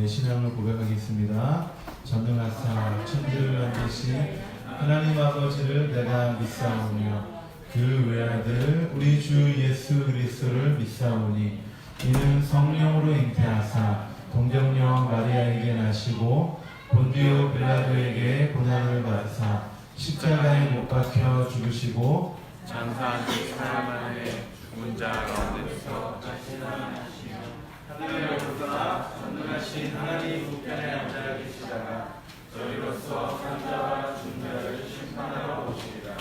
신앙을 고백하겠습니다. 전능하사 천지를 만드신 하나님 아버지를 내가 믿사오며 그 외아들 우리 주 예수 그리스도를 믿사오니 이는 성령으로 잉태하사 동정녀 마리아에게 나시고 본디오 빌라도에게 고난을 받으사 십자가에 못 박혀 죽으시고 장사한 지 사흘 만에 죽은 자 가운데서 다시 살아나시며 하늘로부터 전능하신 하나님 우편에 앉아 계시다가 저희로서 산자와 중자를 심판하러 오시리라.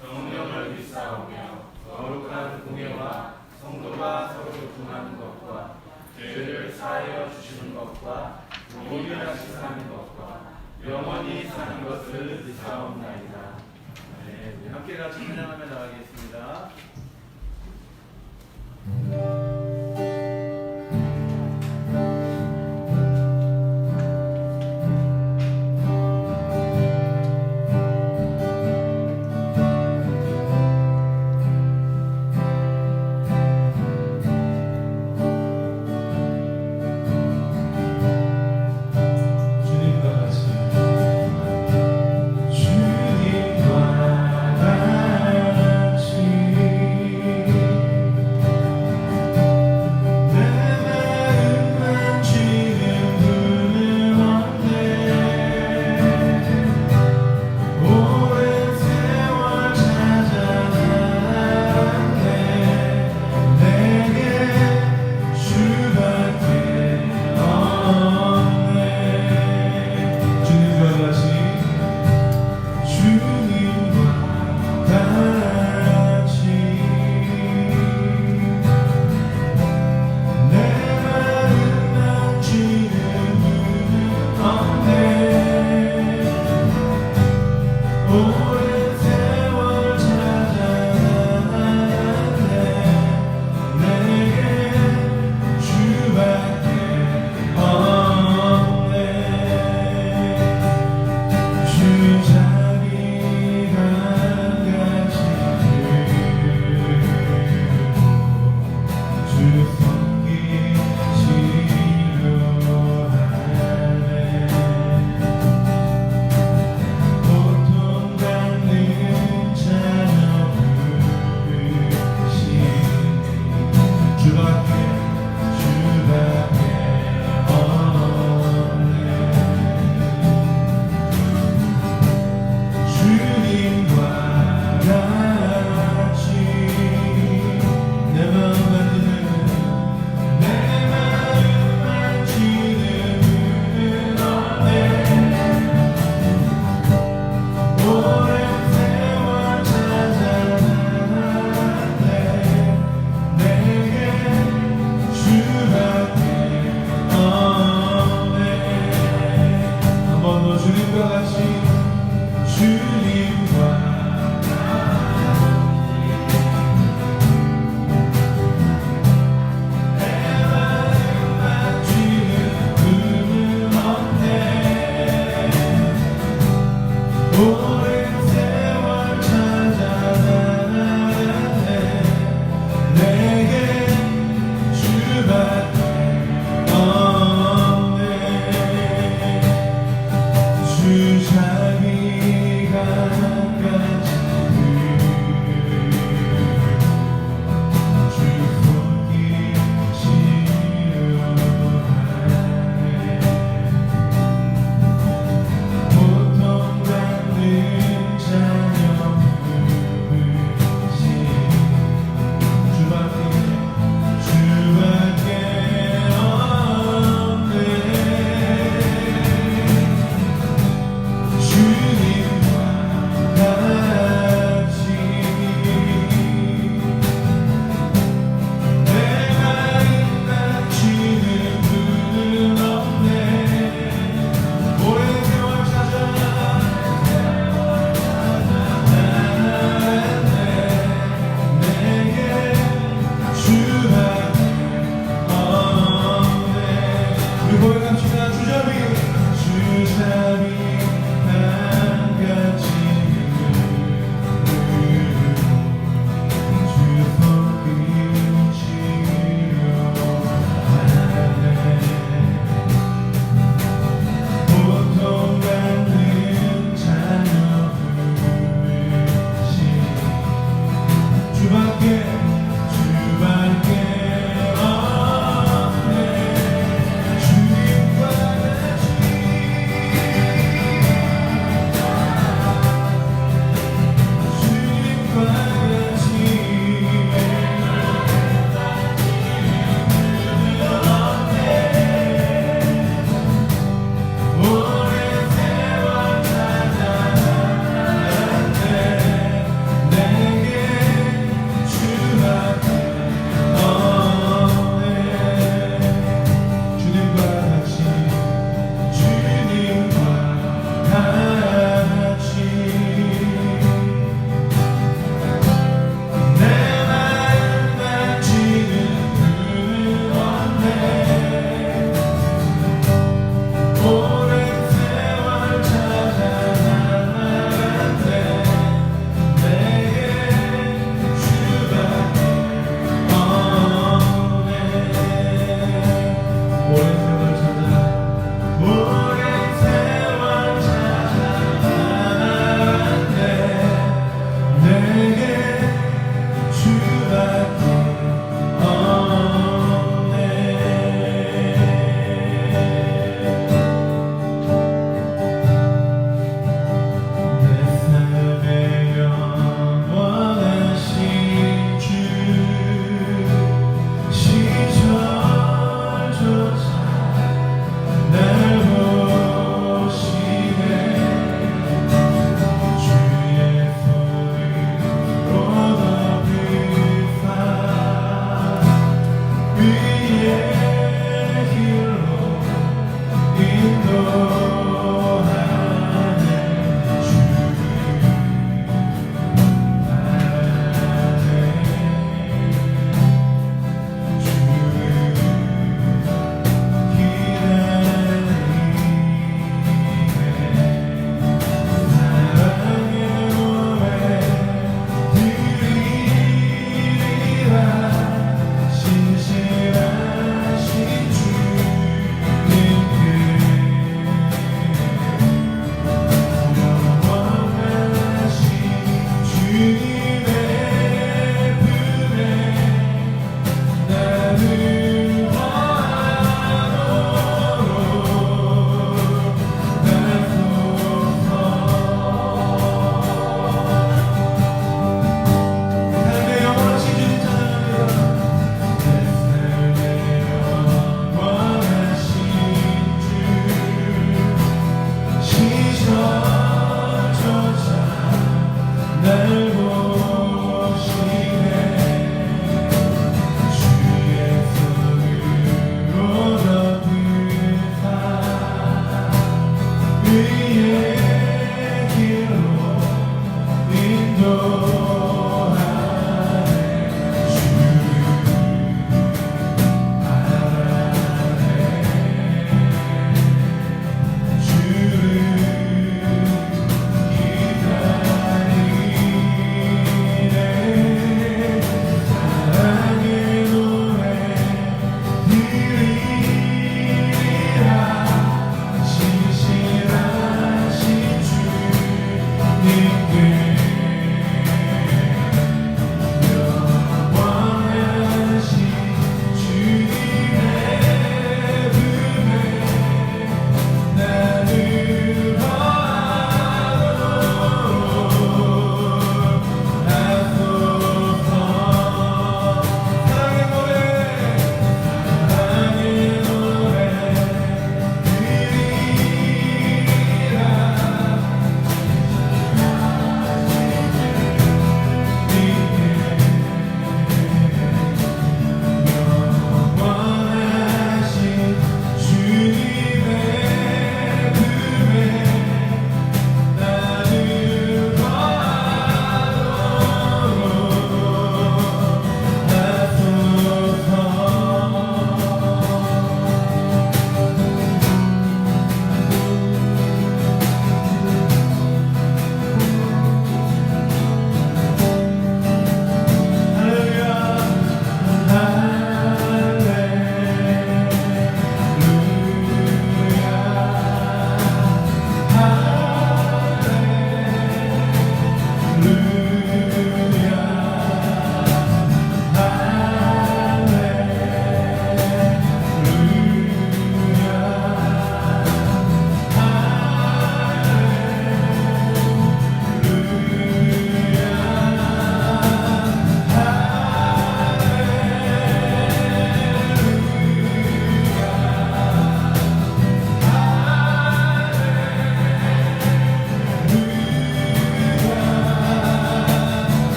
성령을 믿사오며 거룩한 공예와 성도가 서로 교통하는 것과 죄를 사하여 주시는 것과 동일하시 사는 것과 영원히 사는 것을 믿사옵나이다. 네, 우리 함께 같이 찬양하며 나가겠습니다. 주님과 같이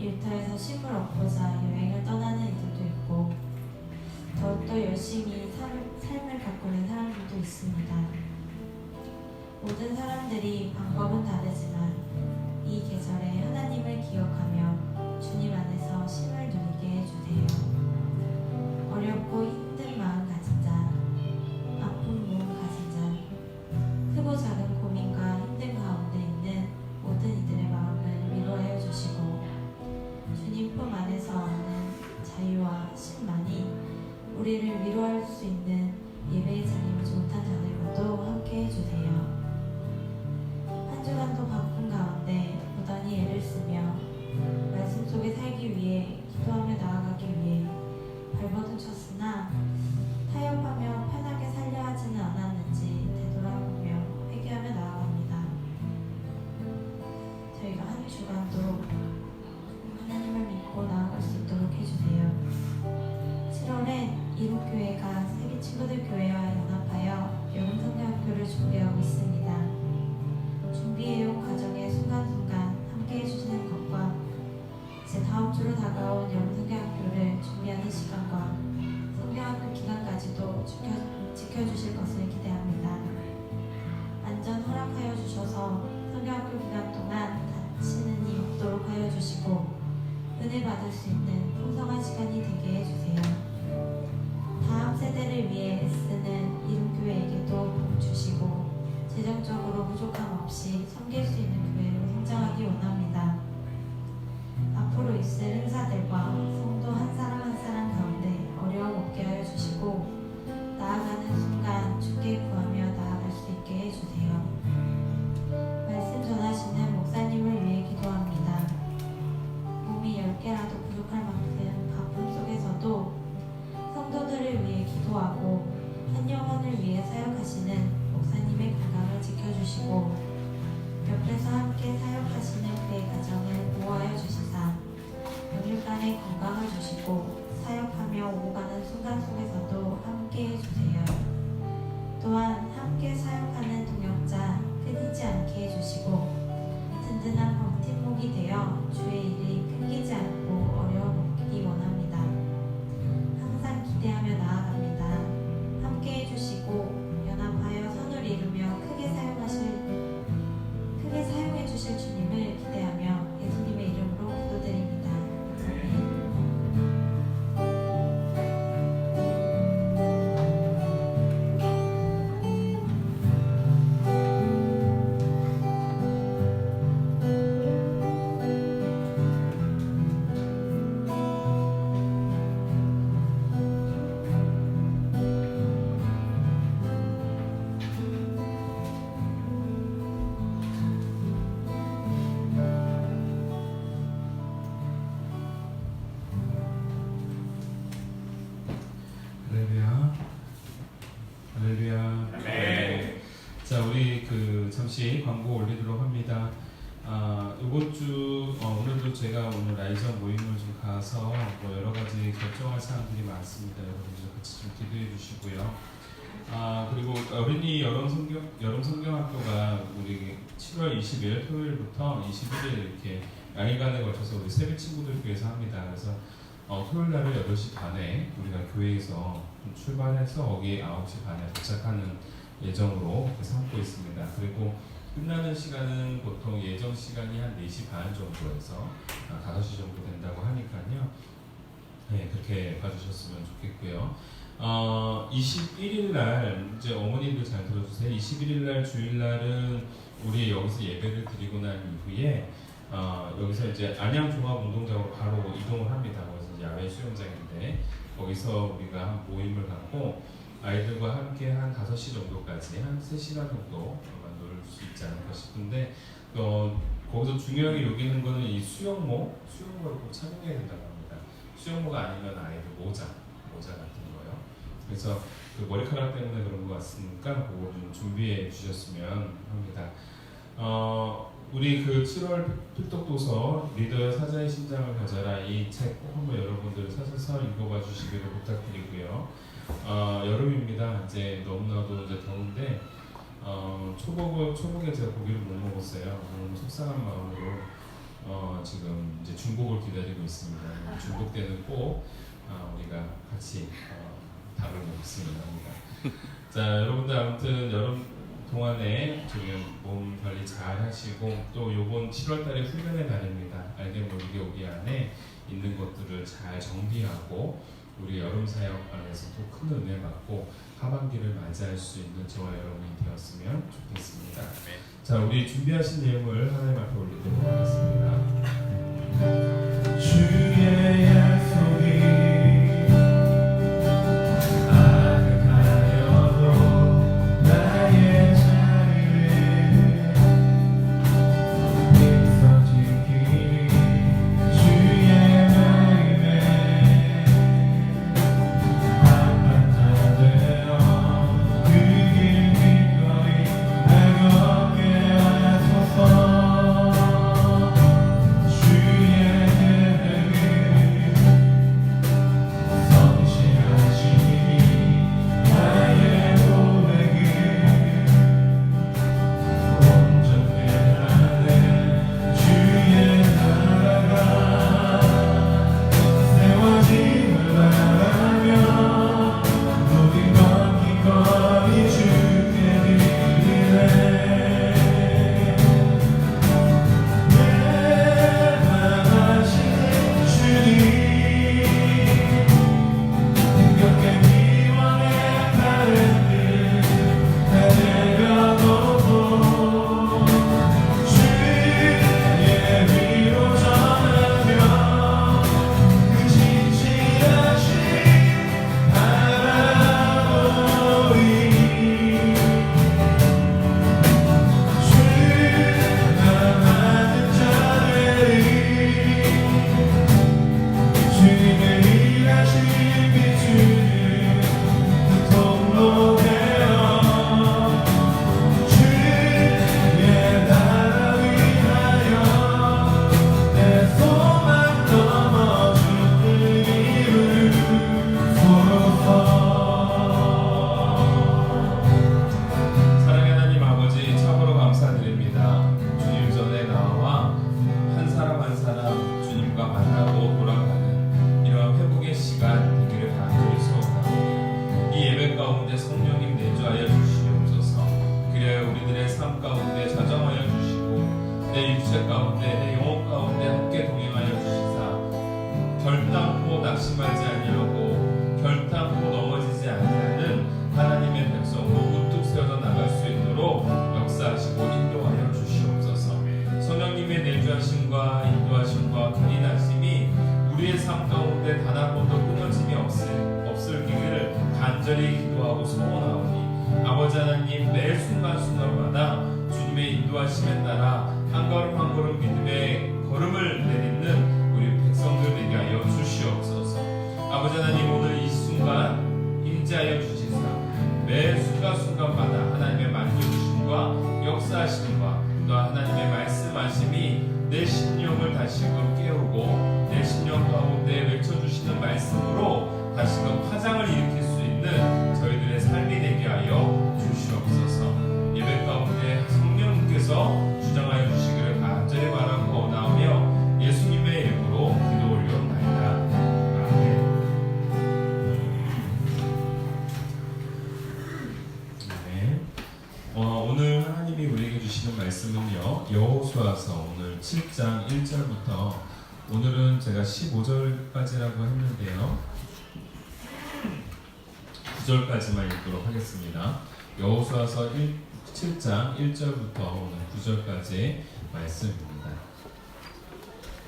일터에서 쉼을 얻고자 여행을 떠나는 이들도 있고 더욱더 열심히 삶을 가꾸는 사람들도 있습니다. 모든 사람들이 방법은 다르지만 이 계절에 하나님을 기억하며 주님 안에서 쉼을 누리게 해주세요. 어렵고 힘든 마음 가진 자, 아픈 몸 가진 자, 크고 작은 고민과 힘든 가운데 있는 모든 이들의 마음을 위로하여 주시고 주님 품 안에서 얻는 자유와 쉼만이 우리를 위로할 수 있는 예배의 자리이지 못한 자들과도 함께 해주세요. 한 주간도 바쁜 가운데 부단히 애를 쓰며 말씀 속에 살기 위해 기도하며 나아가기 위해 발버둥 쳤으나 타협하며 편하게 살려 하지는 않았는지 되돌아보며 회개하며 나아갑니다. 저희가 한 주간도 하나님을 믿고 나아갈 수 있도록 해주세요. 7월엔 이웃교회가 세계친구들교회와 연합하여 여름 성경학교를 준비하고 있습니다. 준비해온 과정의 순간순간 함께 해주시는 것과 이제 다음 주로 다가온 여름 성경학교를 준비하는 시간과 성경학교 기간까지도 지켜주실 것을 기대합니다. 안전 허락하여 주셔서 성경학교 기간 동안 다치는 일 없도록 하여 주시고 은혜 받을 수 있는 풍성한 시간이 되게 해주세요. 다음 세대를 위해 애쓰는 이룸교회에게도 복 주시고 재정적으로 부족함 없이 섬길 수 있는 교회로 성장하기 원합니다. 앞으로 있을 행사들과 성도 한 사람 한 사람 가운데 어려움 없게 하여 주시고 나아가는 순간 주께 구하며 나아갈 수 있게 해주세요. 말씀 전하시는 목사님을 위해 기도합니다. 몸이 10개라도 부족할 만큼 바쁨 속에서도 성도들을 위해 기도하고 한 영혼을 위해 사역하시는 목사님의 건강을 지켜주시고 옆에서 함께 사역하시는 그의 가정을 보호하여 주시사 영육간의 건강을 주시고 사역하며 오고 가는 순간 속에서도 함께 해주세요. 또한 함께 사역하는 동역자 끊이지 않게 해주시고 든든한 버팀목이 되어 주의 일이 끊기지 않고 어려움 없기 원합니다. 항상 기대하며 나아갑니다. 함께 해주시고 연합하여 선을 이루며 크게 사용해 주실 주님을 기대하며 예수님의 이름으로 기도드립니다. 할렐루야. 할렐루야. 아멘. 자, 우리 잠시 광고 올리도록 합니다. 이번 주 오늘도 제가 오늘 라이저 모임을 좀 가서 여러 가지 결정할 사항들이 많습니다. 여러분들 같이 좀 기도해 주시고요. 그리고 어린이 여름 성경학교가 우리 7월 20일 토요일부터 21일 이렇게 양일간에 걸쳐서 우리 세배 친구들 교회에서 합니다. 그래서 토요일 날은 8시 반에 우리가 교회에서 출발해서 거기 9시 반에 도착하는 예정으로 삼고 있습니다. 그리고 끝나는 시간은 보통 예정 시간이 한 4시 반 정도에서 5시 정도 된다고 하니까요. 네, 그렇게 봐주셨으면 좋겠고요. 21일 날 이제 어머님들 잘 들어주세요. 21일 날 주일날은 우리 여기서 예배를 드리고 난 이후에 여기서 이제 안양종합운동장으로 바로 이동을 합니다. 거기서 이제 야외 수영장인데 거기서 우리가 한 모임을 갖고 아이들과 함께 한 5시 정도까지 한 3시간 정도 놀 수 있지 않을까 싶은데 거기서 중요하게 여기는 거는 이 수영모를 꼭 착용해야 된다고 합니다. 수영모가 아니면 아이들 모자 같은 거요. 그래서 그 머리카락 때문에 그런 것 같으니까 그거 좀 준비해 주셨으면 합니다. 우리 7월 필독도서 리더의 사자의 심장을 가져라 이 책 꼭 한번 여러분들 사서 읽어봐 주시기를 부탁드리고요. 여름입니다. 이제 너무나도 이제 더운데 초복에 제가 고기를 못 먹었어요. 너무 속상한 마음으로 지금 이제 중복을 기다리고 있습니다. 중복 때는 꼭 우리가 같이 답을 먹습니다. 자, 여러분들 아무튼 여름 동안에 지금 몸 관리 잘 하시고 또 요번 7월달에 훈련의 달입니다. 알게 모르게 오기 안에 있는 것들을 잘 정비하고 우리 여름 사역 안에서 또 큰 은혜 받고 하반기를 맞이할 수 있는 저와 여러분이 되었으면 좋겠습니다. 자, 우리 준비하신 내용을 하나님 앞에 올리도록 하겠습니다. 주의 약속이 아득하여도 나의 자리를 힘써 지키리 주의 마음에 한반자 되어 그 길 기꺼이 날 걷게 하소서. 낙심하지 아니하고 결단코 넘어지지 아니하는 하나님의 백성으로 우뚝 세워져 나갈 수 있도록 역사하시고 인도하여 주시옵소서. 성령님의 내주하심과 인도하심과 근인하심이 우리의 삶 가운데 단 한 번도 끊어짐이 없을 길을 간절히 기도하고 소원하오니 아버지 하나님 매 순간순간마다 주님의 인도하심에 따라 한 걸음 한 걸음 믿음의 걸음을 내딛는 우리 백성들 되게 하여 주시옵소서. 아버지 하나님 오늘 이 순간 임재하여 주시사 매 순간순간마다 하나님의 만져주심과 역사하심과 또 하나님의 말씀하심이 내 심령을 다시금 깨우고 내 심령 가운데 외쳐주시는 말씀으로 다시금 화장을 일으킬 수 있는 저희들의 삶이 되게 하여 주시옵소서. 예배 가운데 성령님께서 주장하여 주시기를 간절히 바라고 나오며 예수님의 이름으로 기도 올려옵나이다. 아멘. 네. 오늘 하나님이 우리에게 주시는 말씀은요, 여호수아서 오늘 7장 1절부터 오늘은 제가 15절까지라고 했는데요, 9절까지만 읽도록 하겠습니다. 여호수아서 7장 1절부터 오늘 9절까지 말씀입니다.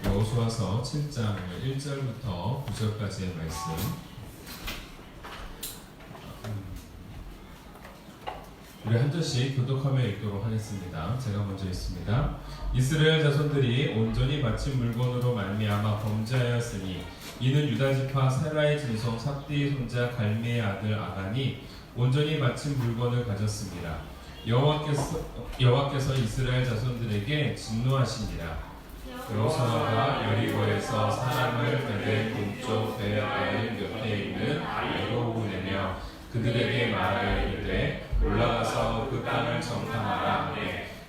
여호수아서 7장 1절부터 9절까지의 말씀. 우리 한 절씩 교독하며 읽도록 하겠습니다. 제가 먼저 읽습니다. 이스라엘 자손들이 온전히 바친 물건으로 말미암아 범죄하였으니 이는 유다지파 세라의 진송 삽디의 손자 갈미의 아들 아간이 온전히 바친 물건을 가졌습니다. 여호와께서 이스라엘 자손들에게 진노하시니라. 여호수아가 여리고에서 사람을 베델 동쪽 베알 곁에 있는 아이로 보내며 그들에게 말하여 이르되 올라가서 그 땅을 정탐하라.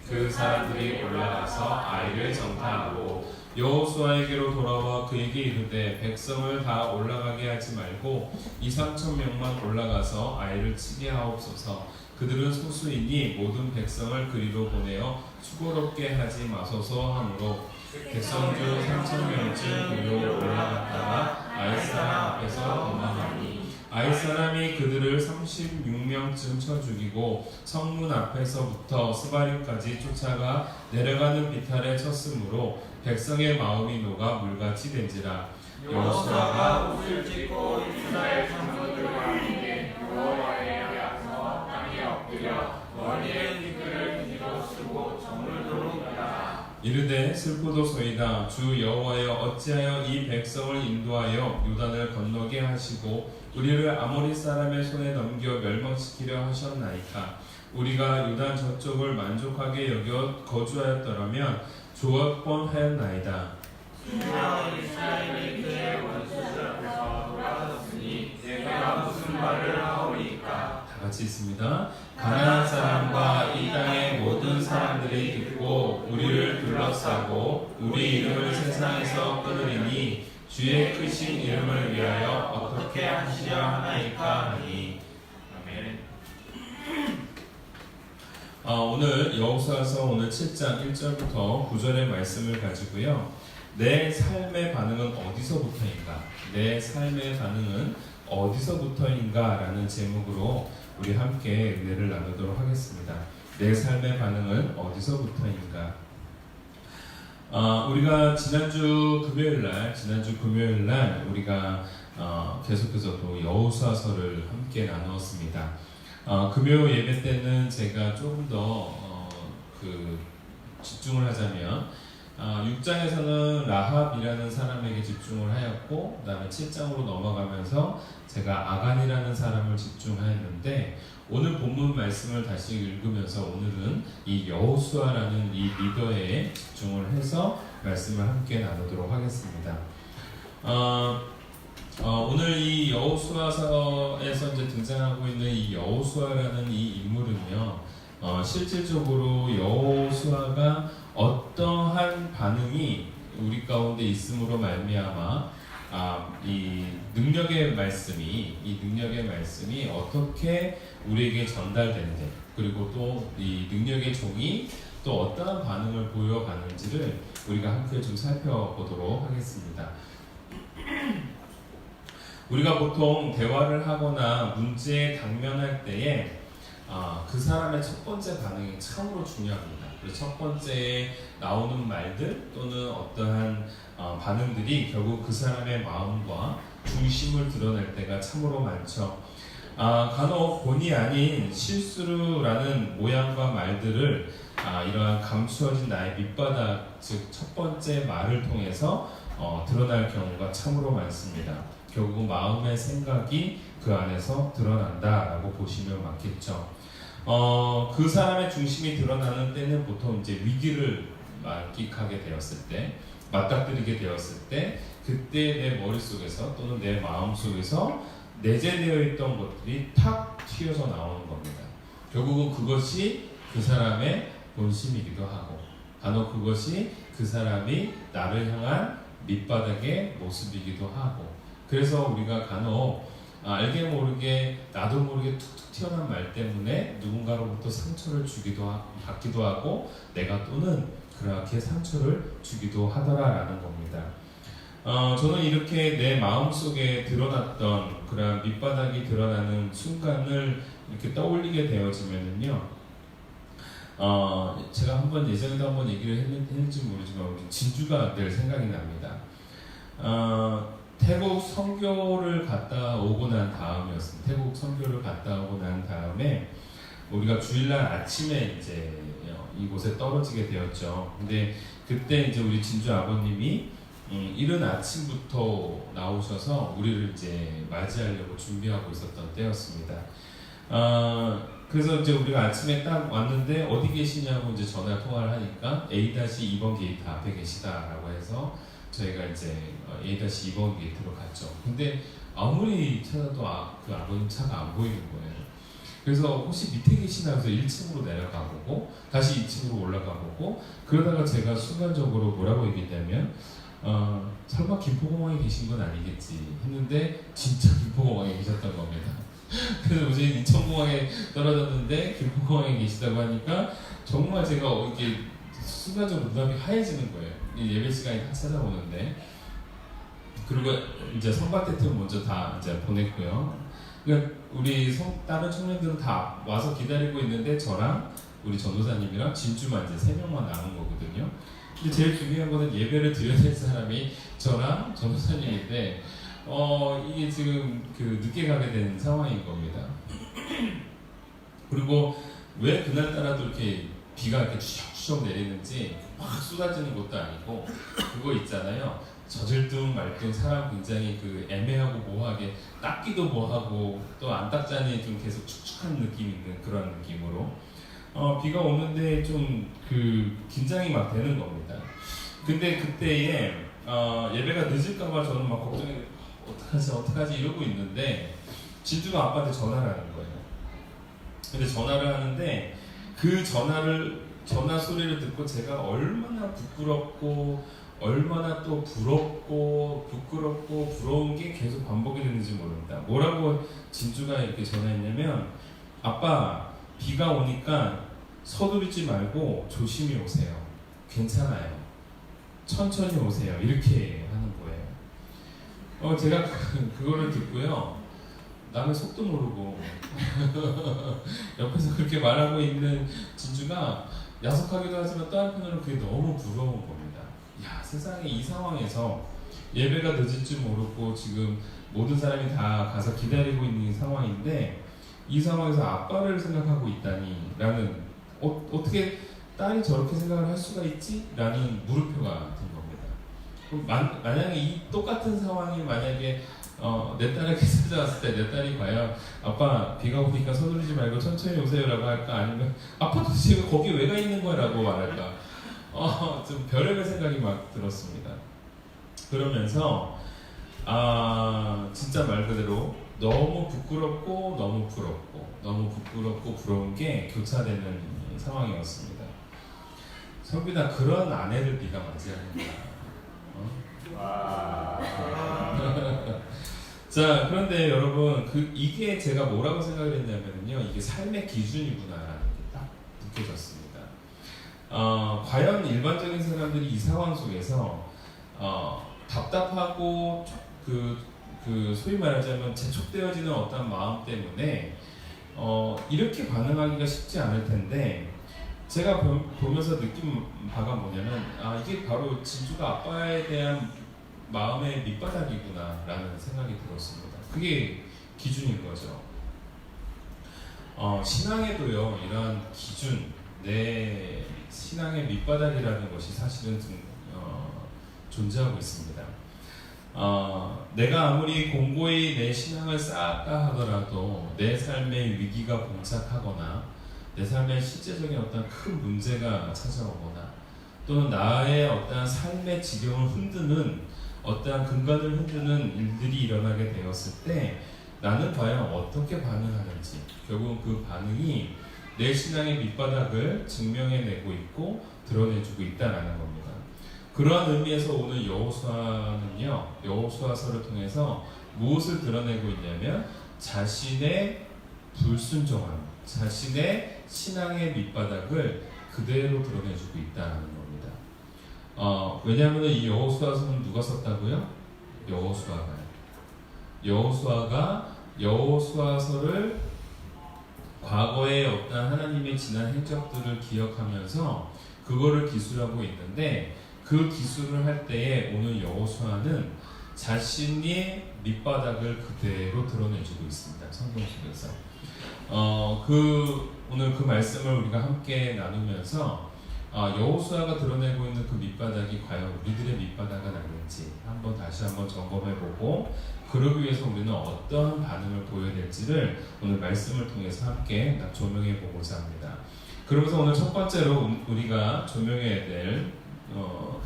그 사람들이 올라가서 아이를 정탐하고 여호수아에게로 돌아와 그에게 이르되 백성을 다 올라가게 하지 말고 2~3천 명만 올라가서 아이를 치게 하옵소서. 그들은 소수이니 모든 백성을 그리로 보내어 수고롭게 하지 마소서 하므로 백성 중 3,000명쯤 그리로 올라갔다가 아이 사람 앞에서 도망하니 아이 사람이 그들을 36명쯤 쳐 죽이고 성문 앞에서부터 스바림까지 쫓아가 내려가는 비탈에 쳤으므로 백성의 마음이 녹아 물같이 된지라. 여호수아가 옷을 찢고 이스라엘 장로들과 함께 여호와의 앞에서 땅에 엎드려 머리에 티끌을 뒤로 쓰고 점을 도는다. 이르되 슬프도소이다. 주 여호와여 어찌하여 이 백성을 인도하여 요단을 건너게 하시고 우리를 아모리 사람의 손에 넘겨 멸망시키려 하셨나이까. 우리가 요단 저쪽을 만족하게 여겨 거주하였더라면 좋을 뻔하였나이다. 주여 이스라엘이 그의 원수들 앞에서 돌아섰으니 내가 무슨 말을 하오리까. 다 같이 있습니다. 가나안 사람과 이 땅의 모든 사람들이 듣고 우리를 둘러싸고 우리 이름을 세상에서 끊으리니 주의 크신 이름을 위하여 어떻게 하시려 하나이까 하니. 아멘. 오늘 여호수아서 오늘 7장 1절부터 9절의 말씀을 가지고요. 내 삶의 반응은 어디서부터인가? 내 삶의 반응은 어디서부터인가? 라는 제목으로 우리 함께 은혜를 나누도록 하겠습니다. 내 삶의 반응은 어디서부터인가? 우리가 지난주 금요일날 우리가 계속해서 또 여호수아서를 함께 나누었습니다. 금요 예배 때는 제가 조금 더 집중을 하자면 6장에서는 라합이라는 사람에게 집중을 하였고 그 다음에 7장으로 넘어가면서 제가 아간이라는 사람을 집중하였는데 오늘 본문 말씀을 다시 읽으면서 오늘은 이 여호수아라는 이 리더에 집중을 해서 말씀을 함께 나누도록 하겠습니다. 오늘 이 여호수아서에서 이제 등장하고 있는 이 여호수아라는 이 인물은요, 실질적으로 여호수아가 어떠한 반응이 우리 가운데 있음으로 말미암아 이 능력의 말씀이 어떻게 우리에게 전달되는지, 그리고 또 이 능력의 종이 또 어떠한 반응을 보여가는지를 우리가 함께 좀 살펴보도록 하겠습니다. 우리가 보통 대화를 하거나 문제에 당면할 때에 그 사람의 첫 번째 반응이 참으로 중요합니다. 첫 번째에 나오는 말들 또는 어떠한 반응들이 결국 그 사람의 마음과 중심을 드러낼 때가 참으로 많죠. 간혹 본의 아닌 실수라는 모양과 말들을 이러한 감추어진 나의 밑바닥, 즉 첫 번째 말을 통해서 드러날 경우가 참으로 많습니다. 결국 마음의 생각이 그 안에서 드러난다라고 보시면 맞겠죠. 그 사람의 중심이 드러나는 때는 보통 이제 위기를 만끽하게 되었을 때, 맞닥뜨리게 되었을 때, 그때 내 머릿속에서 또는 내 마음속에서 내재되어 있던 것들이 탁 튀어서 나오는 겁니다. 결국은 그것이 그 사람의 본심이기도 하고, 간혹 그것이 그 사람이 나를 향한 밑바닥의 모습이기도 하고, 그래서 우리가 간혹 알게 모르게 나도 모르게 툭툭 튀어나온 말 때문에 누군가로부터 상처를 받기도 하고 내가 또는 그렇게 상처를 주기도 하더라라는 겁니다. 저는 이렇게 내 마음속에 드러났던 그런 밑바닥이 드러나는 순간을 이렇게 떠올리게 되어지면은요, 제가 예전에도 한번 얘기를 했는지 모르지만 우리 진주가 늘 생각이 납니다. 태국 선교를 갔다 오고 난 다음이었습니다. 태국 선교를 갔다 오고 난 다음에 우리가 주일날 아침에 이제 이곳에 떨어지게 되었죠. 근데 그때 이제 우리 진주 아버님이 이른 아침부터 나오셔서 우리를 이제 맞이하려고 준비하고 있었던 때였습니다. 그래서 이제 우리가 아침에 딱 왔는데 어디 계시냐고 이제 전화 통화를 하니까 A-2번 게이트 앞에 계시다라고 해서 저희가 이제 A-2번 게이트로 갔죠. 근데 아무리 찾아도 그 아버님 차가 안 보이는 거예요. 그래서 혹시 밑에 계시나 해서 1층으로 내려가 보고 다시 2층으로 올라가 보고 그러다가 제가 순간적으로 뭐라고 얘기했냐면 설마 김포공항에 계신 건 아니겠지 했는데 진짜 김포공항에 계셨던 겁니다. 그래서 어제 인천공항에 떨어졌는데 김포공항에 계시다고 하니까 정말 제가 이렇게 순간적으로 눈앞이 하얘지는 거예요. 예배 시간이 다 찾아오는데 그리고 이제 선발대팀 먼저 다 이제 보냈고요. 그러니까 우리 다른 청년들은 다 와서 기다리고 있는데 저랑 우리 전도사님이랑 진주만 이제 3명만 남은 거거든요. 근데 제일 중요한 거는 예배를 드려야 될 사람이 저랑 전도사님인데 이게 지금 그 늦게 가게 된 상황인 겁니다. 그리고 왜 그날따라도 이렇게 비가 이렇게 추적추적 내리는지 막 쏟아지는 것도 아니고 그거 있잖아요. 젖을 둥 말둥 사람 굉장히 그 애매하고 모호하게 닦기도 뭐하고 또 안 닦자니 좀 계속 축축한 느낌 있는 그런 느낌으로 비가 오는데 좀 그 긴장이 막 되는 겁니다. 근데 그때에 예배가 늦을까봐 저는 막 걱정이 어떡하지 이러고 있는데 진주가 아빠한테 전화를 하는 거예요. 근데 전화를 하는데 그 전화 소리를 듣고 제가 얼마나 부끄럽고 얼마나 또 부럽고 부끄럽고 부러운 게 계속 반복이 되는지 모릅니다. 뭐라고 진주가 이렇게 전화했냐면 아빠 비가 오니까 서두르지 말고 조심히 오세요. 괜찮아요. 천천히 오세요. 이렇게 하는 거예요. 제가 그거를 듣고요. 나는 속도 모르고 옆에서 그렇게 말하고 있는 진주가 야속하기도 하지만 또 한편으로 그게 너무 부러운 겁니다. 야, 세상에 이 상황에서 예배가 늦을 줄 모르고 지금 모든 사람이 다 가서 기다리고 있는 상황인데 이 상황에서 아빠를 생각하고 있다니 라는 어떻게 딸이 저렇게 생각을 할 수가 있지? 라는 물음표가 든 겁니다. 만약에 이 똑같은 상황이 만약에 내 딸에게 찾아왔을 때 내 딸이 과연 아빠 비가 오니까 서두르지 말고 천천히 오세요 라고 할까 아니면 아빠 도대체 거기 왜 가 있는 거야 라고 말할까 좀 별의별 생각이 막 들었습니다. 그러면서 진짜 말 그대로 너무 부끄럽고 너무 부럽고 너무 부끄럽고 부러운 게 교차되는 상황이었습니다. 성빈아 그런 아내를 네가 맞이하는구나. 자 그런데 여러분 이게 제가 뭐라고 생각을 했냐면요 이게 삶의 기준이구나라는 게 딱 느껴졌습니다. 과연 일반적인 사람들이 이 상황 속에서 답답하고 소위 말하자면 재촉되어지는 어떤 마음 때문에 이렇게 반응하기가 쉽지 않을 텐데 제가 보면서 느낀 바가 뭐냐면 이게 바로 진주가 아빠에 대한 마음의 밑바닥이구나 라는 생각이 들었습니다. 그게 기준인 거죠. 신앙에도요 이런 기준 내 신앙의 밑바닥이라는 것이 사실은 존재하고 있습니다. 내가 아무리 공고히 내 신앙을 쌓았다 하더라도 내 삶의 위기가 봉착하거나 내 삶의 실제적인 어떤 큰 문제가 찾아오거나 또는 나의 어떤 삶의 지경을 흔드는 어떠한 근간을 흔드는 일들이 일어나게 되었을 때 나는 과연 어떻게 반응하는지 결국은 그 반응이 내 신앙의 밑바닥을 증명해내고 있고 드러내주고 있다는 겁니다. 그러한 의미에서 오늘 여호수아는요 여호수아서를 통해서 무엇을 드러내고 있냐면 자신의 불순종함, 자신의 신앙의 밑바닥을 그대로 드러내주고 있다는 겁니다. 왜냐하면 이 여호수아서는 누가 썼다고요? 여호수아가요. 여호수아가 여호수아서를 과거의 어떤 하나님의 지난 행적들을 기억하면서 그거를 기술하고 있는데 그 기술을 할 때에 오늘 여호수아는 자신의 밑바닥을 그대로 드러내주고 있습니다. 성경 속에서 오늘 그 말씀을 우리가 함께 나누면서 여호수아가 드러내고 있는 그 밑바닥이 과연 우리들의 밑바닥은 아닌지 다시 한번 점검해보고 그러기 위해서 우리는 어떤 반응을 보여야 될지를 오늘 말씀을 통해서 함께 조명해보고자 합니다. 그러면서 오늘 첫 번째로 우리가 조명해야 될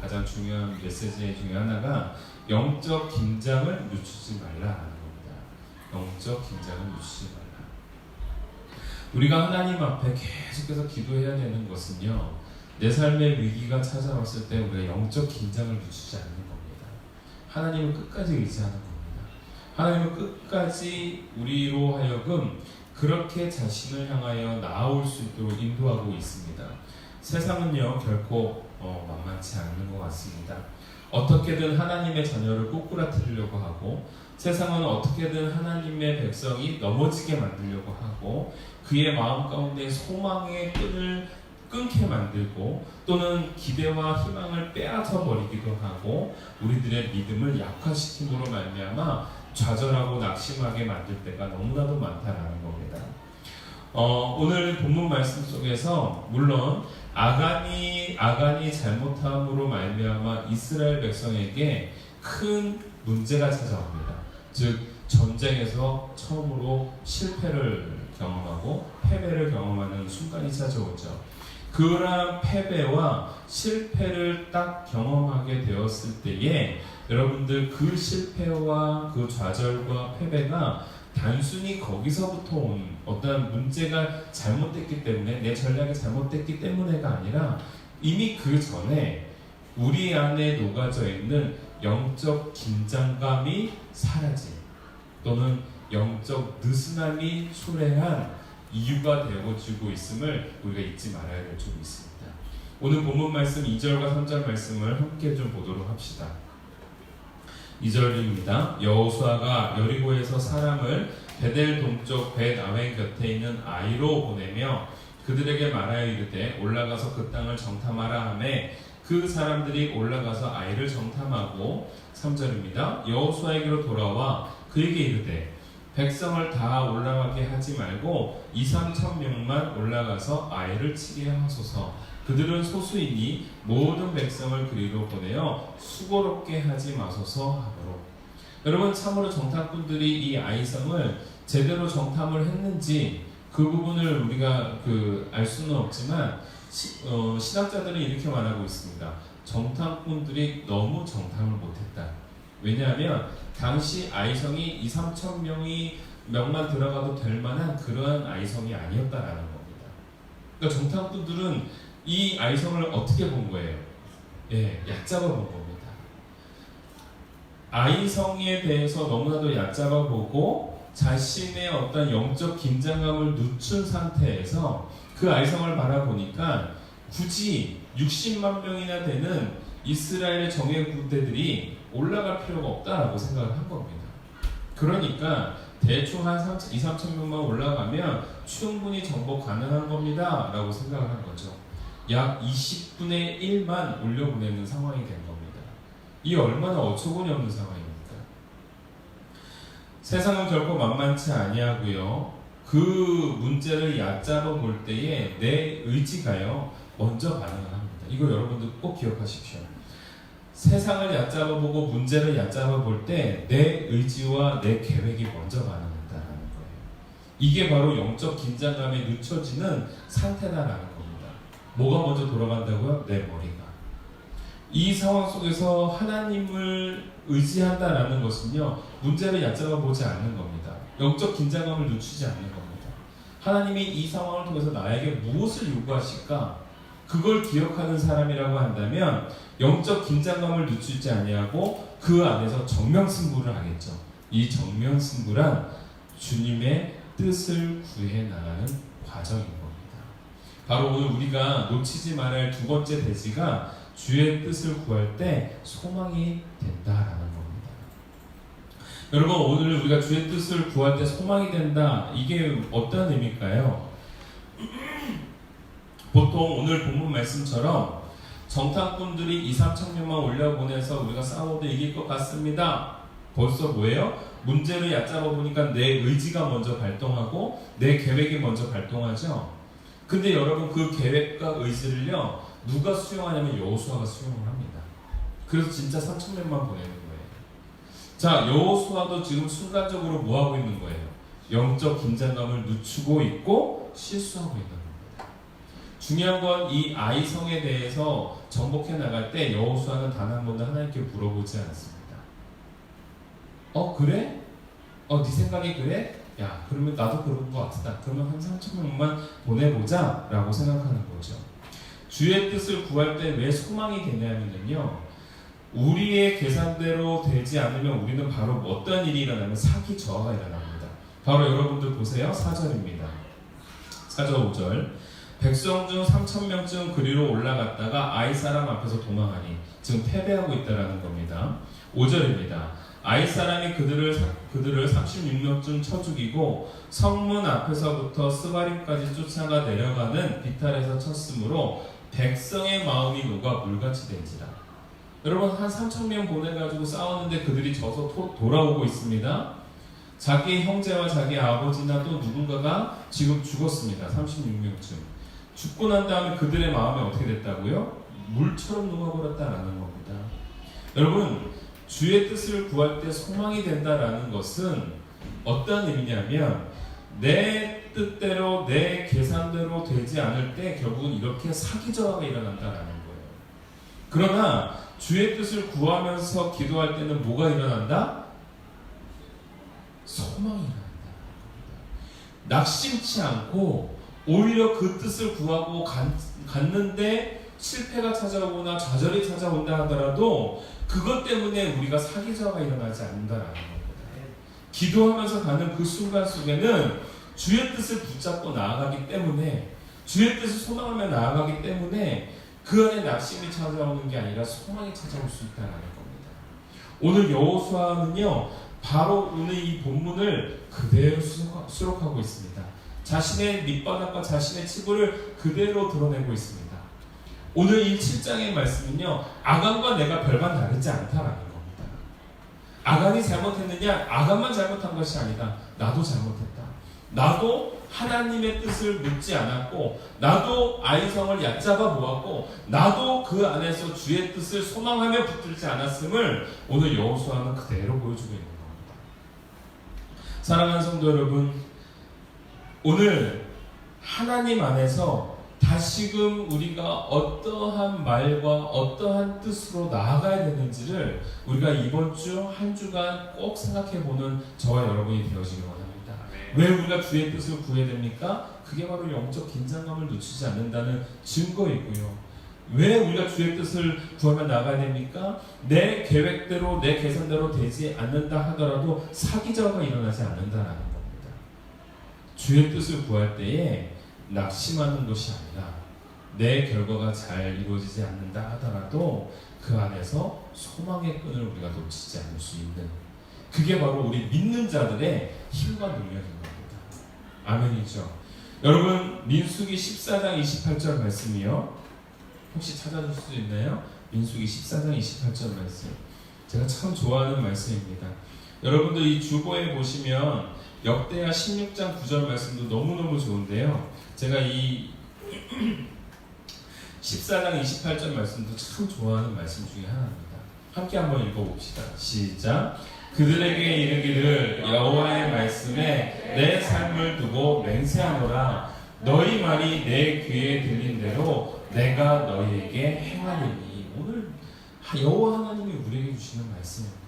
가장 중요한 메시지 중에 하나가 영적 긴장을 늦추지 말라라는 겁니다. 영적 긴장을 늦추지 말라. 우리가 하나님 앞에 계속해서 기도해야 되는 것은요, 내 삶의 위기가 찾아왔을 때 우리가 영적 긴장을 늦추지 않는 겁니다. 하나님을 끝까지 의지하는 겁니다. 하나님은 끝까지 우리로 하여금 그렇게 자신을 향하여 나아올 수 있도록 인도하고 있습니다. 세상은요 결코 만만치 않는 것 같습니다. 어떻게든 하나님의 자녀를 꼬꾸라뜨리려고 하고, 세상은 어떻게든 하나님의 백성이 넘어지게 만들려고 하고, 그의 마음 가운데 소망의 끈을 끊게 만들고, 또는 기대와 희망을 빼앗아 버리기도 하고, 우리들의 믿음을 약화시킴으로 말미암아 좌절하고 낙심하게 만들 때가 너무나도 많다라는 겁니다. 오늘 본문 말씀 속에서 물론 아간이 잘못함으로 말미암아 이스라엘 백성에게 큰 문제가 찾아옵니다. 즉 전쟁에서 처음으로 실패를 경험하고 패배를 경험하는 순간이 찾아오죠. 그러한 패배와 실패를 딱 경험하게 되었을 때에 여러분들 그 실패와 그 좌절과 패배가 단순히 거기서부터 온 어떤 문제가 잘못됐기 때문에, 내 전략이 잘못됐기 때문에가 아니라 이미 그 전에 우리 안에 녹아져 있는 영적 긴장감이 사라진, 또는 영적 느슨함이 초래한 이유가 되어지고 있음을 우리가 잊지 말아야 될 점이 있습니다. 오늘 본문 말씀 2절과 3절 말씀을 함께 좀 보도록 합시다. 2절입니다. 여호수아가 여리고에서 사람을 베델 동쪽 벳아웬 곁에 있는 아이로 보내며 그들에게 말하여 이르되 올라가서 그 땅을 정탐하라 하매 그 사람들이 올라가서 아이를 정탐하고, 3절입니다. 여호수아에게로 돌아와 그에게 이르되 백성을 다 올라가게 하지 말고 2-3천 명만 올라가서 아이를 치게 하소서. 그들은 소수이니 모든 백성을 그리로 보내어 수고롭게 하지 마소서 하므로. 여러분, 참으로 정탐꾼들이 이 아이성을 제대로 정탐을 했는지 그 부분을 우리가 알 수는 없지만 신학자들은 이렇게 말하고 있습니다. 정탐꾼들이 너무 정탐을 못했다. 왜냐하면 당시 아이성이 2-3천 명만 들어가도 될 만한 그러한 아이성이 아니었다라는 겁니다. 그러니까 정탐꾼들은 이 아이성을 어떻게 본 거예요? 얕잡아 본 겁니다. 아이성에 대해서 너무나도 얕잡아 보고 자신의 어떤 영적 긴장감을 늦춘 상태에서 그 아이성을 바라보니까 굳이 60만 명이나 되는 이스라엘 정예 군대들이 올라갈 필요가 없다라고 생각을 한 겁니다. 그러니까 대충 한 2-3천 명만 올라가면 충분히 정복 가능한 겁니다 라고 생각을 한 거죠. 약 20분의 1만 올려보내는 상황이 된 겁니다. 이 얼마나 어처구니 없는 상황입니까? 세상은 결코 만만치 아니하고요. 그 문제를 얕잡아 볼 때에 내 의지가요 먼저 반응을 합니다. 이거 여러분들 꼭 기억하십시오. 세상을 얕잡아 보고 문제를 얕잡아 볼 때 내 의지와 내 계획이 먼저 반응한다는 거예요. 이게 바로 영적 긴장감에 늦춰지는 상태다라는 겁니다. 뭐가 먼저 돌아간다고요? 내 머리가. 이 상황 속에서 하나님을 의지한다라는 것은요, 문제를 얕잡아 보지 않는 겁니다. 영적 긴장감을 늦추지 않는 겁니다. 하나님이 이 상황을 통해서 나에게 무엇을 요구하실까? 그걸 기억하는 사람이라고 한다면 영적 긴장감을 늦추지 아니하고 그 안에서 정명승부를 하겠죠. 이 정명승부란 주님의 뜻을 구해 나가는 과정인 겁니다. 바로 오늘 우리가 놓치지 말아야 할 두 번째 대지가 주의 뜻을 구할 때 소망이 된다라는 겁니다. 여러분, 오늘 우리가 주의 뜻을 구할 때 소망이 된다, 이게 어떤 의미일까요? 보통 오늘 본문 말씀처럼 정탐꾼들이 2-3천 명만 올려보내서 우리가 싸워도 이길 것 같습니다. 벌써 뭐예요? 문제를 얕잡아 보니까 내 의지가 먼저 발동하고 내 계획이 먼저 발동하죠. 근데 여러분, 그 계획과 의지를요 누가 수용하냐면 여호수아가 수용을 합니다. 그래서 진짜 3천 명만 보내는 거예요. 자, 여호수아도 지금 순간적으로 뭐 하고 있는 거예요? 영적 긴장감을 늦추고 있고 실수하고 있는 겁니다. 중요한 건 이 아이성에 대해서 정복해 나갈 때 여호수아는 단 한 번도 하나님께 물어보지 않았습니다. 그래? 네 생각이 그래? 야, 그러면 나도 그런 것 같다. 그러면 한 3,000명만 보내보자 라고 생각하는 거죠. 주의 뜻을 구할 때 왜 소망이 되냐면요, 우리의 계산대로 되지 않으면 우리는 바로 어떤 일이 일어나면 사기 저하가 일어납니다. 바로 여러분들 보세요. 4절입니다. 4절 5절. 백성 중 3,000명쯤 그리로 올라갔다가 아이 사람 앞에서 도망하니, 지금 패배하고 있다라는 겁니다. 5절입니다. 아이 사람이 그들을 36명쯤 쳐 죽이고 성문 앞에서부터 스바림까지 쫓아가 내려가는 비탈에서 쳤으므로 백성의 마음이 녹아 물같이 된지라. 여러분, 한 3,000명 보내가지고 싸웠는데 그들이 져서 돌아오고 있습니다. 자기 형제와 자기 아버지나 또 누군가가 지금 죽었습니다. 36명쯤. 죽고 난 다음에 그들의 마음이 어떻게 됐다고요? 물처럼 녹아버렸다라는 겁니다. 여러분, 주의 뜻을 구할 때 소망이 된다라는 것은 어떤 의미냐면, 내 뜻대로 내 계산대로 되지 않을 때 결국은 이렇게 사기저하가 일어난다라는 거예요. 그러나 주의 뜻을 구하면서 기도할 때는 뭐가 일어난다? 소망이 일어난다. 낙심치 않고 오히려 그 뜻을 구하고 갔는데 실패가 찾아오거나 좌절이 찾아온다 하더라도 그것 때문에 우리가 사기저하가 일어나지 않는다라는 겁니다. 기도하면서 가는 그 순간 속에는 주의 뜻을 붙잡고 나아가기 때문에, 주의 뜻을 소망하며 나아가기 때문에 그 안에 낙심이 찾아오는 게 아니라 소망이 찾아올 수 있다는 겁니다. 오늘 여호수아는요, 바로 오늘 이 본문을 그대로 수록하고 있습니다. 자신의 밑바닥과 자신의 치부를 그대로 드러내고 있습니다. 오늘 이 7장의 말씀은요, 아간과 내가 별반 다르지 않다라는 겁니다. 아간이 잘못했느냐? 아간만 잘못한 것이 아니다. 나도 잘못했다. 나도 하나님의 뜻을 묻지 않았고, 나도 아이성을 얕잡아 보았고, 나도 그 안에서 주의 뜻을 소망하며 붙들지 않았음을 오늘 여호수아는 그대로 보여주고 있는 겁니다. 사랑하는 성도 여러분, 오늘 하나님 안에서 다시금 우리가 어떠한 말과 어떠한 뜻으로 나아가야 되는지를 우리가 이번 주 한 주간 꼭 생각해보는 저와 여러분이 되어지기 원합니다. 왜 우리가 주의 뜻을 구해야 됩니까? 그게 바로 영적 긴장감을 늦추지 않는다는 증거이고요. 왜 우리가 주의 뜻을 구하며 나가야 됩니까? 내 계획대로 내 계산대로 되지 않는다 하더라도 사기저하가 일어나지 않는다라는 겁니다. 주의 뜻을 구할 때에 낙심하는 것이 아니라 내 결과가 잘 이루어지지 않는다 하더라도 그 안에서 소망의 끈을 우리가 놓치지 않을 수 있는, 그게 바로 우리 믿는 자들의 힘과 능력인 겁니다. 아멘이죠. 여러분, 민수기 14장 28절 말씀이요, 혹시 찾아줄 수 있나요? 민수기 14장 28절 말씀, 제가 참 좋아하는 말씀입니다. 여러분들 이 주보에 보시면 역대하 16장 9절 말씀도 너무너무 좋은데요, 제가 이 14장 28절 말씀도 참 좋아하는 말씀 중에 하나입니다. 함께 한번 읽어봅시다. 시작. 그들에게 이르기를 여호와의 말씀에 내 삶을 두고 맹세하노라. 너희 말이 내 귀에 들린 대로 내가 너희에게 행하리니. 오늘 여호와 하나님이 우리에게 주시는 말씀입니다.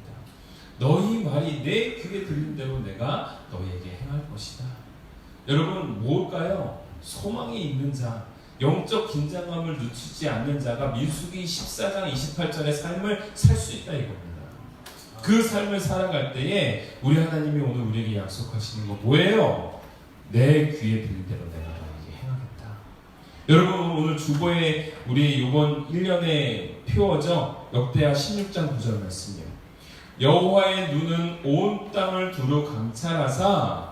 너희 말이 내 귀에 들린 대로 내가 너희에게 행할 것이다. 여러분, 뭘까요? 소망이 있는 자, 영적 긴장감을 늦추지 않는 자가 민수기 14장 28절의 삶을 살 수 있다 이겁니다. 그 삶을 살아갈 때에 우리 하나님이 오늘 우리에게 약속하시는 거 뭐예요? 내 귀에 들린 대로 내가 너에게 행하겠다. 여러분, 오늘 주보에 우리 이번 1년의 표어죠. 역대하 16장 9절 말씀이요. 여호와의 눈은 온 땅을 두루 감찰하사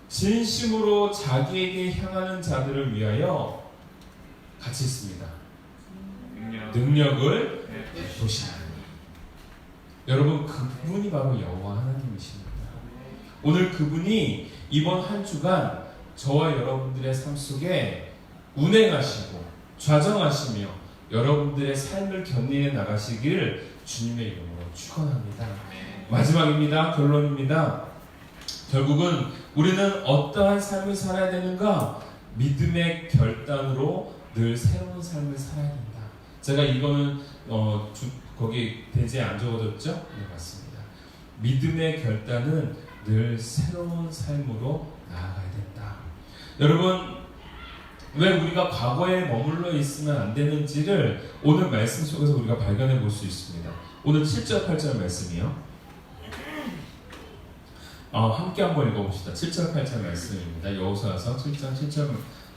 진심으로 자기에게 향하는 자들을 위하여 같이 있습니다. 능력을 보시나니. 여러분, 그분이 바로 여호와 하나님이십니다. 오늘 그분이 이번 한 주간 저와 여러분들의 삶 속에 운행하시고 좌정하시며 여러분들의 삶을 견인해 나가시기를 주님의 이름으로 축원합니다. 마지막입니다. 결론입니다. 결국은 우리는 어떠한 삶을 살아야 되는가? 믿음의 결단으로 늘 새로운 삶을 살아야 된다. 제가 이거는 거기 대지에 안 적어뒀죠? 네, 맞습니다. 믿음의 결단은 늘 새로운 삶으로 나아가야 된다. 여러분, 왜 우리가 과거에 머물러 있으면 안 되는지를 오늘 말씀 속에서 우리가 발견해 볼 수 있습니다. 오늘 7절 8절 말씀이요. 함께 한번 읽어봅시다. 7절 8절 말씀입니다. 여호수아서 7장 7절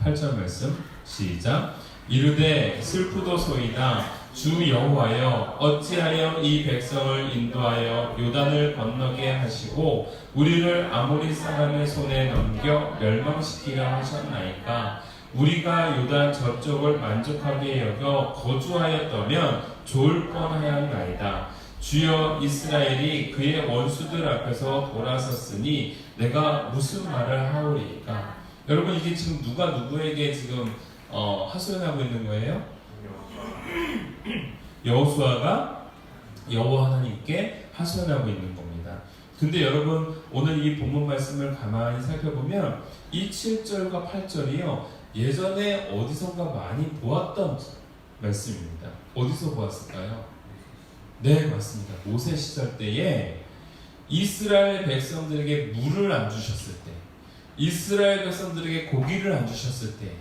8절 말씀 시작. 이르되 슬프도소이다. 주 여호와여 어찌하여 이 백성을 인도하여 요단을 건너게 하시고 우리를 아모리 사람의 손에 넘겨 멸망시키려 하셨나이까. 우리가 요단 저쪽을 만족하게 여겨 거주하였다면 좋을 뻔하였나이다. 주여 이스라엘이 그의 원수들 앞에서 돌아섰으니 내가 무슨 말을 하오리까. 여러분, 이게 지금 누가 누구에게 지금 하소연하고 있는 거예요? 여호수아가 여호와 하나님께 하소연하고 있는 겁니다. 근데 여러분, 오늘 이 본문 말씀을 가만히 살펴보면 이 7절과 8절이요 예전에 어디선가 많이 보았던 말씀입니다. 어디서 보았을까요? 네, 맞습니다. 모세 시절 때에 이스라엘 백성들에게 물을 안 주셨을 때, 이스라엘 백성들에게 고기를 안 주셨을 때,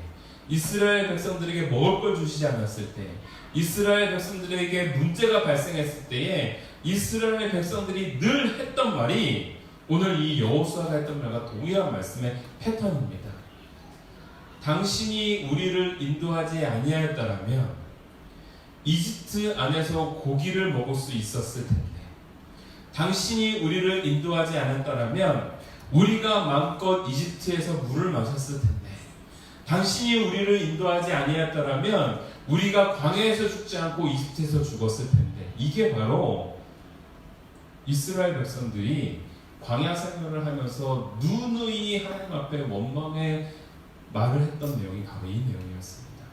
이스라엘 백성들에게 먹을 걸 주시지 않았을 때, 이스라엘 백성들에게 문제가 발생했을 때에 이스라엘 백성들이 늘 했던 말이 오늘 이 여호수아가 했던 말과 동일한 말씀의 패턴입니다. 당신이 우리를 인도하지 아니하였더라면 이집트 안에서 고기를 먹을 수 있었을 텐데, 당신이 우리를 인도하지 않았더라면 우리가 마음껏 이집트에서 물을 마셨을 텐데, 당신이 우리를 인도하지 아니었더라면 우리가 광야에서 죽지 않고 이집트에서 죽었을 텐데. 이게 바로 이스라엘 백성들이 광야 생활을 하면서 누누이 하나님 앞에 원망의 말을 했던 내용이 바로 이 내용이었습니다.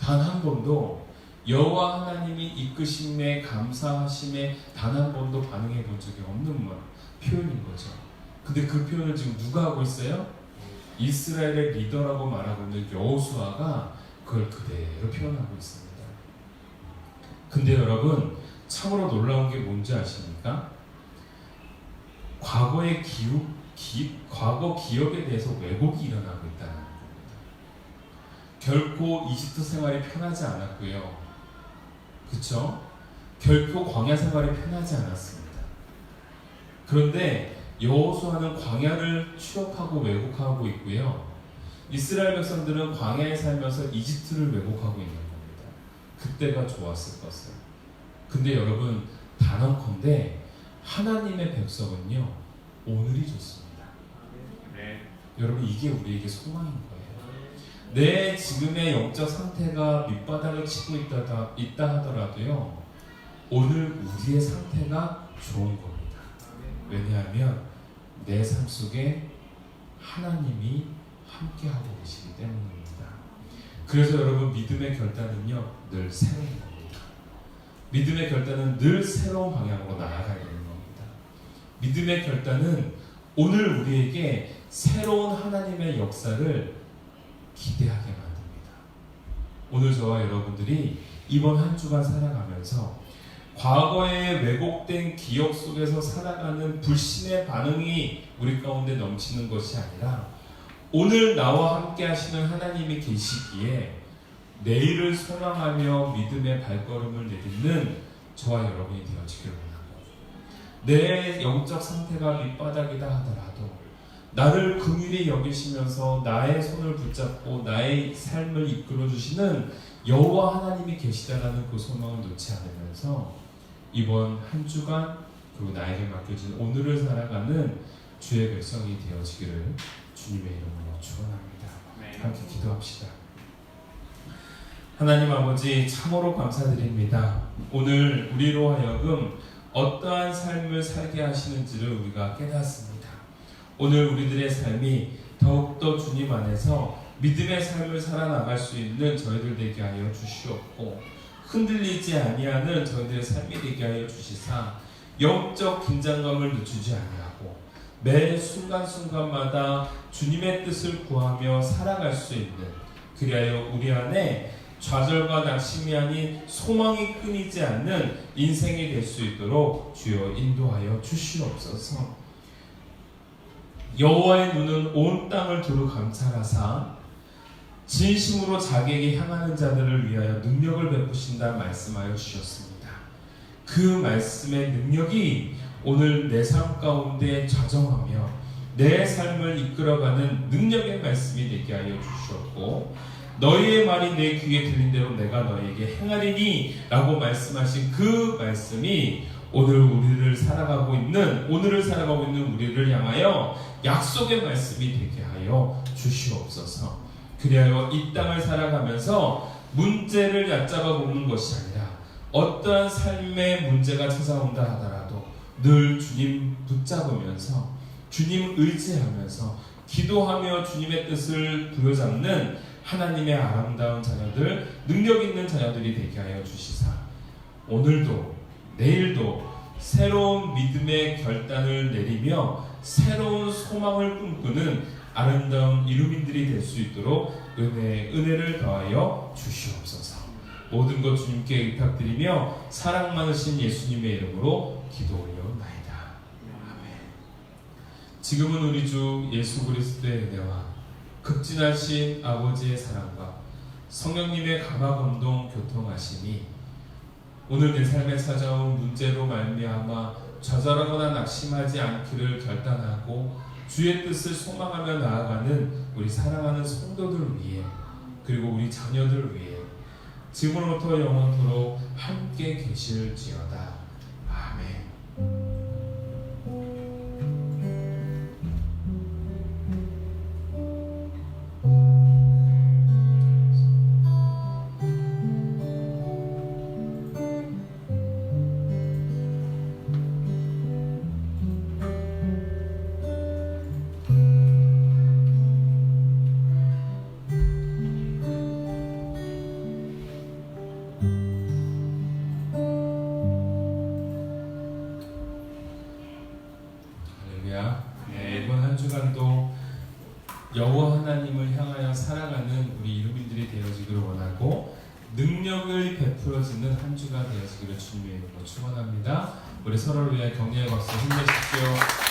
단 한 번도 여호와 하나님이 이끄심에 감사하심에 단 한 번도 반응해 본 적이 없는 표현인 거죠. 근데 그 표현을 지금 누가 하고 있어요? 이스라엘의 리더라고 말하고 있는 여호수아가 그걸 그대로 표현하고 있습니다. 근데 여러분, 참으로 놀라운 게 뭔지 아십니까? 과거의 과거 기억에 대해서 왜곡이 일어나고 있다는 겁니다. 결코 이집트 생활이 편하지 않았고요. 그쵸? 결코 광야 생활이 편하지 않았습니다. 그런데 여호수아는 광야를 추억하고 왜곡하고 있고요. 이스라엘 백성들은 광야에 살면서 이집트를 왜곡하고 있는 겁니다. 그때가 좋았을 것을. 근데 여러분, 단언컨대 하나님의 백성은요 오늘이 좋습니다. 네. 여러분, 이게 우리에게 소망인 거예요. 내 지금의 영적 상태가 밑바닥을 치고 있다 하더라도요 오늘 우리의 상태가 좋은 겁니다. 왜냐하면 내 삶 속에 하나님이 함께하고 계시기 때문입니다. 그래서 여러분, 믿음의 결단은요 늘 새로운 겁니다. 믿음의 결단은 늘 새로운 방향으로 나아가야 되는 겁니다. 믿음의 결단은 오늘 우리에게 새로운 하나님의 역사를 기대하게 만듭니다. 오늘 저와 여러분들이 이번 한 주간 살아가면서 과거의 왜곡된 기억 속에서 살아가는 불신의 반응이 우리 가운데 넘치는 것이 아니라 오늘 나와 함께 하시는 하나님이 계시기에 내일을 소망하며 믿음의 발걸음을 내딛는 저와 여러분이 되어지기를 원합니다. 내 영적 상태가 밑바닥이다 하더라도 나를 긍휼히 여기시면서 나의 손을 붙잡고 나의 삶을 이끌어주시는 여호와 하나님이 계시다라는 그 소망을 놓지 않으면서 이번 한 주간 그리고 나에게 맡겨진 오늘을 살아가는 주의 백성이 되어지기를 주님의 이름으로 축원합니다. 함께 기도합시다. 하나님 아버지, 참으로 감사드립니다. 오늘 우리로 하여금 어떠한 삶을 살게 하시는지를 우리가 깨닫습니다. 오늘 우리들의 삶이 더욱더 주님 안에서 믿음의 삶을 살아나갈 수 있는 저희들 되게 하여 주시옵고, 흔들리지 아니하는 저희들의 삶이 되게 하여 주시사 영적 긴장감을 늦추지 아니하고 매 순간순간마다 주님의 뜻을 구하며 살아갈 수 있는, 그리하여 우리 안에 좌절과 낙심이 아닌 소망이 끊이지 않는 인생이 될 수 있도록 주여 인도하여 주시옵소서. 여호와의 눈은 온 땅을 두루 감찰하사 진심으로 자기에게 향하는 자들을 위하여 능력을 베푸신다 말씀하여 주셨습니다. 그 말씀의 능력이 오늘 내 삶 가운데 좌정하며 내 삶을 이끌어가는 능력의 말씀이 되게 하여 주셨고, 너희의 말이 내 귀에 들린 대로 내가 너희에게 행하리니 라고 말씀하신 그 말씀이 오늘을 살아가고 있는 우리를 향하여 약속의 말씀이 되게 하여 주시옵소서. 그리하여 이 땅을 살아가면서 문제를 얕잡아 보는 것이 아니라 어떠한 삶의 문제가 찾아온다 하더라도 늘 주님 붙잡으면서 주님 의지하면서 기도하며 주님의 뜻을 부여잡는 하나님의 아름다운 자녀들, 능력 있는 자녀들이 되게 하여 주시사 오늘도 내일도 새로운 믿음의 결단을 내리며 새로운 소망을 꿈꾸는 아름다운 이루민들이 될 수 있도록 은혜를 더하여 주시옵소서. 모든 것 주님께 의탁드리며 사랑 많으신 예수님의 이름으로 기도 올려옵나이다. 아멘. 지금은 우리 주 예수 그리스도의 은혜와 극진하신 아버지의 사랑과 성령님의 감화감동 교통하심이 오늘 내 삶에 찾아온 문제로 말미암아 좌절하거나 낙심하지 않기를 결단하고 주의 뜻을 소망하며 나아가는 우리 사랑하는 성도들 위해, 그리고 우리 자녀들 위해 지금으로부터 영원토록 함께 계실지어다. 아멘. 네, 이번 한 주간도 여호와 하나님을 향하여 살아가는 우리 이루민들이 되어지기를 원하고 능력을 베풀어지는 한 주가 되어지기를 주님의 이름으로 축원합니다. 우리 서로를 위해 격려의 박수 힘내십시오.